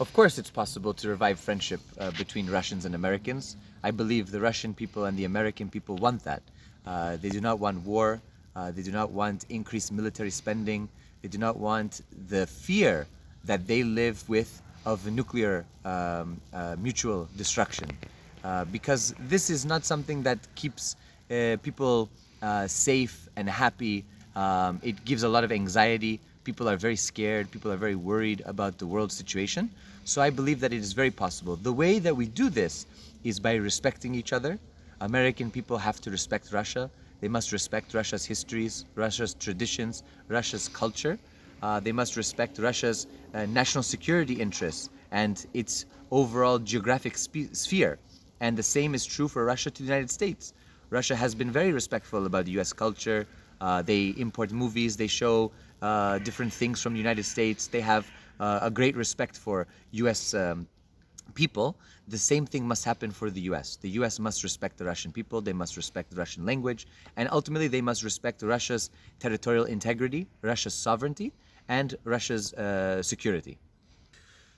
Of course, it's possible to revive friendship between Russians and Americans. I believe the Russian people and the American people want that. They do not want war. They do not want increased military spending. They do not want the fear that they live with of nuclear mutual destruction. Because this is not something that keeps people safe and happy. It gives a lot of anxiety. People are very scared. People are very worried about the world situation. So I believe that it is very possible. The way that we do this is by respecting each other. American people have to respect Russia. They must respect Russia's histories, Russia's traditions, Russia's culture. They must respect Russia's national security interests and its overall geographic sphere. And the same is true for Russia to the United States. Russia has been very respectful about the US culture. They import movies, they show different things from the United States. They have a great respect for US people. The same thing must happen for the US. The US must respect the Russian people, they must respect the Russian language, and ultimately they must respect Russia's territorial integrity, Russia's sovereignty, and Russia's security.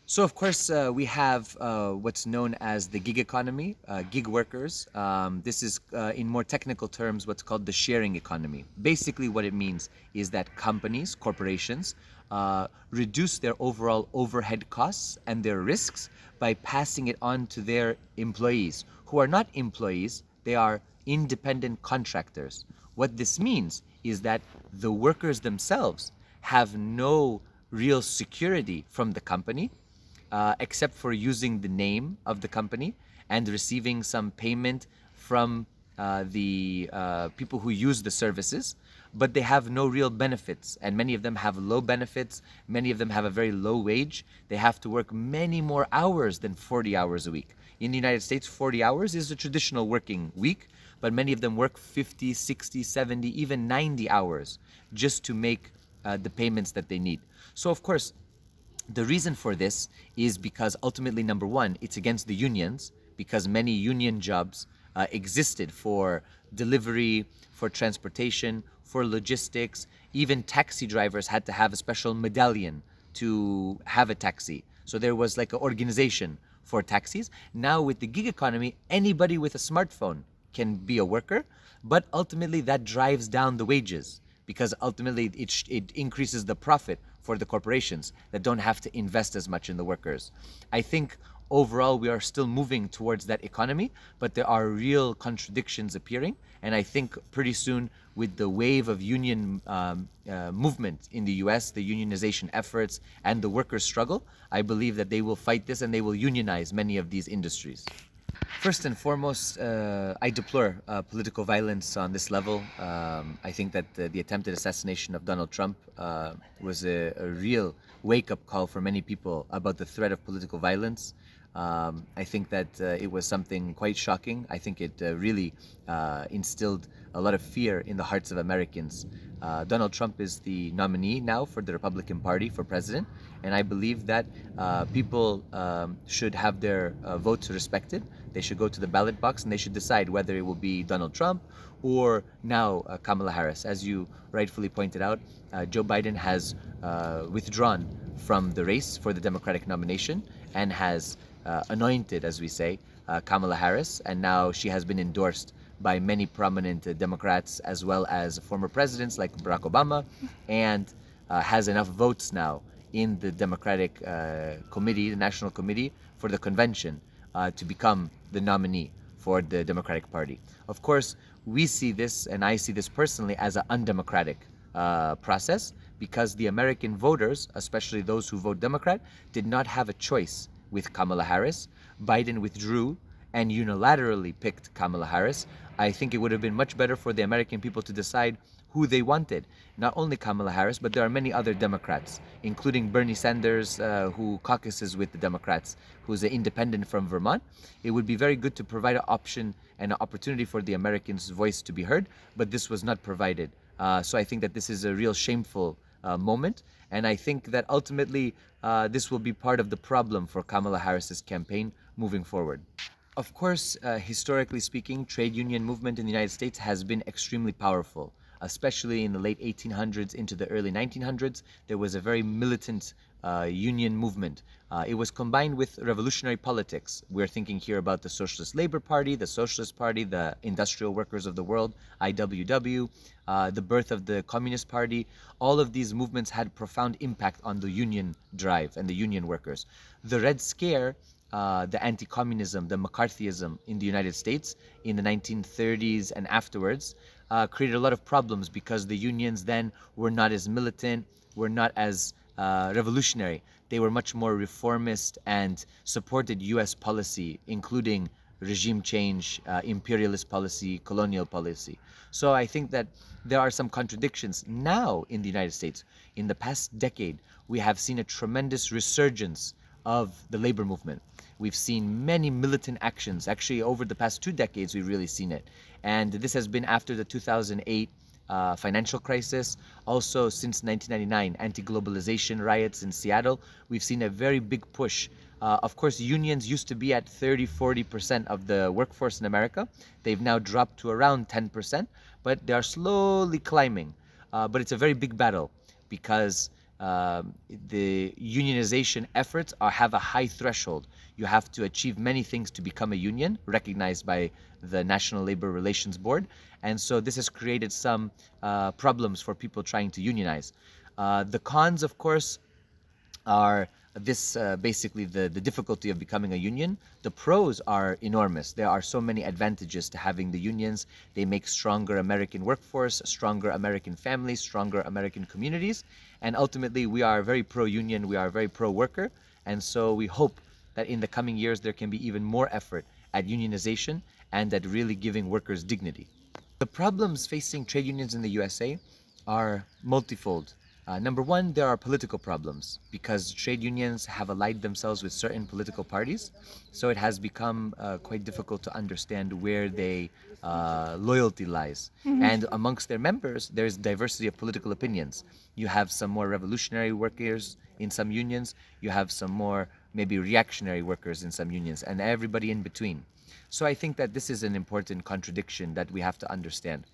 So of course we have what's known as the gig economy, gig workers. This is in more technical terms what's called the sharing economy. Basically what it means is that companies, corporations, reduce their overall overhead costs and their risks by passing it on to their employees, who are not employees, they are independent contractors. What this means is that the workers themselves have no real security from the company, except for using the name of the company and receiving some payment from the people who use the services, but they have no real benefits, and many of them have low benefits. Many of them have a very low wage. They have to work many more hours than 40 hours a week. In the United States, 40 hours is a traditional working week, but many of them work 50, 60, 70, even 90 hours just to make the payments that they need. So of course, the reason for this is because ultimately, number one, it's against the unions, because many union jobs existed for delivery, for transportation, for logistics. Even taxi drivers had to have a special medallion to have a taxi. So there was like an organization for taxis. Now with the gig economy, anybody with a smartphone can be a worker, but ultimately that drives down the wages, because ultimately it increases the profit for the corporations that don't have to invest as much in the workers. I think overall we are still moving towards that economy, but there are real contradictions appearing, and I think pretty soon with the wave of union movement in the US, the unionization efforts and the workers' struggle, I believe that they will fight this and they will unionize many of these industries. First and foremost, I deplore political violence on this level. I think that the attempted assassination of Donald Trump was a real wake-up call for many people about the threat of political violence. I think that it was something quite shocking. I think it really instilled a lot of fear in the hearts of Americans. Donald Trump is the nominee now for the Republican Party for president, and I believe that people should have their votes respected. They should go to the ballot box and they should decide whether it will be Donald Trump or now Kamala Harris. As you rightfully pointed out, Joe Biden has withdrawn from the race for the Democratic nomination and has anointed, as we say, Kamala Harris, and now she has been endorsed by many prominent Democrats as well as former presidents like Barack Obama, and has enough votes now in the Democratic committee, the National Committee for the convention, to become the nominee for the Democratic Party. Of course, we see this, and I see this personally, as an undemocratic process, because the American voters, especially those who vote Democrat, did not have a choice with Kamala Harris. Biden withdrew and unilaterally picked Kamala Harris. I think it would have been much better for the American people to decide who they wanted. Not only Kamala Harris, but there are many other Democrats, including Bernie Sanders, who caucuses with the Democrats, who's an independent from Vermont. It would be very good to provide an option and an opportunity for the Americans' voice to be heard, but this was not provided. So I think that this is a real shameful moment, and I think that ultimately this will be part of the problem for Kamala Harris's campaign moving forward. Of course, historically speaking, trade union movement in the United States has been extremely powerful, especially in the late 1800s into the early 1900s. There was a very militant union movement. It was combined with revolutionary politics. We're thinking here about the Socialist Labor Party, the Socialist Party, the Industrial Workers of the World, IWW, the birth of the Communist Party. All of these movements had profound impact on the union drive and the union workers. The Red Scare, the anti-communism, the McCarthyism in the United States in the 1930s and afterwards created a lot of problems because the unions then were not as militant, were not as revolutionary. They were much more reformist and supported US policy, including regime change, imperialist policy, colonial policy. So I think that there are some contradictions now in the United States. In the past decade, we have seen a tremendous resurgence of the labor movement. We've seen many militant actions. Actually, over the past 2 decades, we've really seen it. And this has been after the 2008 financial crisis. Also, since 1999, anti-globalization riots in Seattle, we've seen a very big push. Of course, unions used to be at 30-40% of the workforce in America. They've now dropped to around 10%, but they are slowly climbing. But it's a very big battle because the unionization efforts have a high threshold. You have to achieve many things to become a union, recognized by the National Labor Relations Board. And so this has created some problems for people trying to unionize. The cons, of course, are this basically the difficulty of becoming a union. The pros are enormous. There are so many advantages to having the unions. They make stronger American workforce, stronger American families, stronger American communities. And ultimately, we are very pro-union, we are very pro-worker. And so we hope that in the coming years, there can be even more effort at unionization and at really giving workers dignity. The problems facing trade unions in the USA are multifold. Number one, there are political problems because trade unions have allied themselves with certain political parties. So it has become quite difficult to understand where their loyalty lies. And amongst their members, there's diversity of political opinions. You have some more revolutionary workers in some unions. You have some more maybe reactionary workers in some unions, and everybody in between. So I think that this is an important contradiction that we have to understand.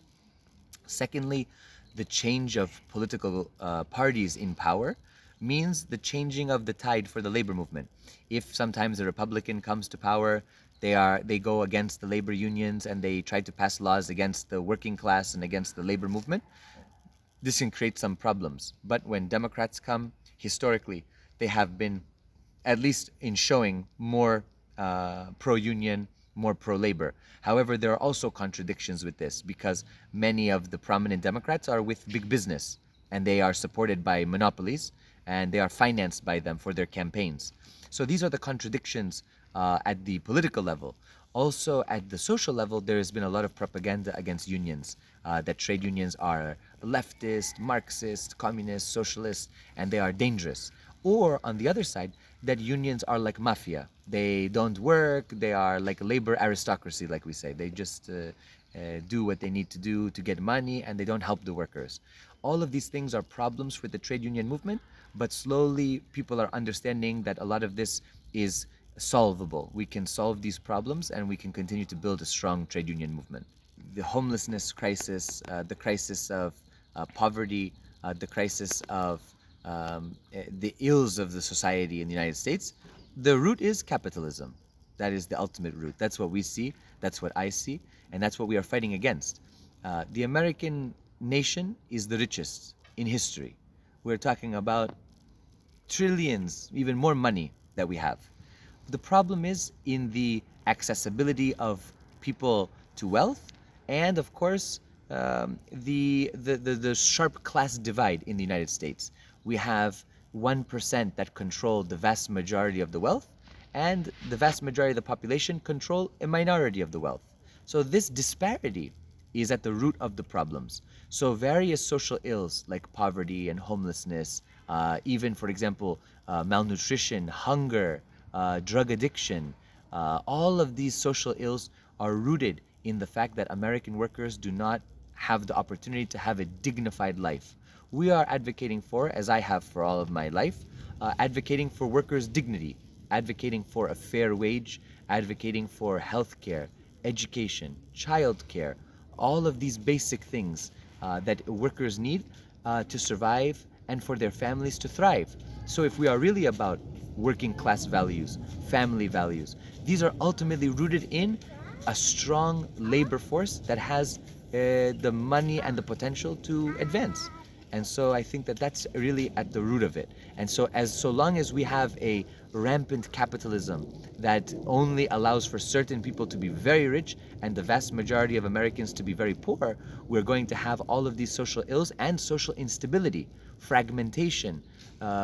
Secondly, the change of political parties in power means the changing of the tide for the labor movement. If sometimes a Republican comes to power, they go against the labor unions and they try to pass laws against the working class and against the labor movement. This can create some problems. But when Democrats come, historically, they have been, at least in showing, more pro-union, more pro-labor. However, there are also contradictions with this because many of the prominent Democrats are with big business and they are supported by monopolies and they are financed by them for their campaigns. So these are the contradictions at the political level. Also, at the social level, there has been a lot of propaganda against unions, that trade unions are leftist, Marxist, communist, socialist, and they are dangerous. Or on the other side, that unions are like mafia. They don't work, they are like labor aristocracy, like we say. They just do what they need to do to get money and they don't help the workers. All of these things are problems for the trade union movement, but slowly people are understanding that a lot of this is solvable. We can solve these problems and we can continue to build a strong trade union movement. The homelessness crisis, the crisis of poverty, the crisis of the ills of the society in the United States, the root is capitalism. That is the ultimate root. That's what we see, that's what I see, and that's what we are fighting against. The American nation is the richest in history. We're talking about trillions, even more money that we have. The problem is in the accessibility of people to wealth and, of course, the sharp class divide in the United States. We have 1% that control the vast majority of the wealth, and the vast majority of the population control a minority of the wealth. So this disparity is at the root of the problems. So various social ills like poverty and homelessness, even, for example, malnutrition, hunger, drug addiction, all of these social ills are rooted in the fact that American workers do not have the opportunity to have a dignified life. We are advocating for, as I have for all of my life, advocating for workers' dignity, advocating for a fair wage, advocating for health care, education, child care, all of these basic things that workers need to survive and for their families to thrive. So if we are really about working class values, family values, these are ultimately rooted in a strong labor force that has the money and the potential to advance. And so I think that that's really at the root of it. And so long as we have a rampant capitalism that only allows for certain people to be very rich and the vast majority of Americans to be very poor, we're going to have all of these social ills and social instability, fragmentation,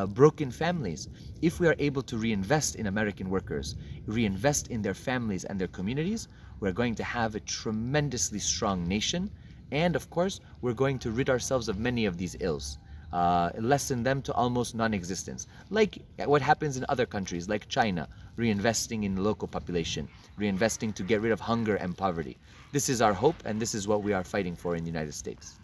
broken families. If we are able to reinvest in American workers, reinvest in their families and their communities, we're going to have a tremendously strong nation. And of course, we're going to rid ourselves of many of these ills, lessen them to almost non-existence. Like what happens in other countries, like China, reinvesting in the local population, reinvesting to get rid of hunger and poverty. This is our hope, and this is what we are fighting for in the United States.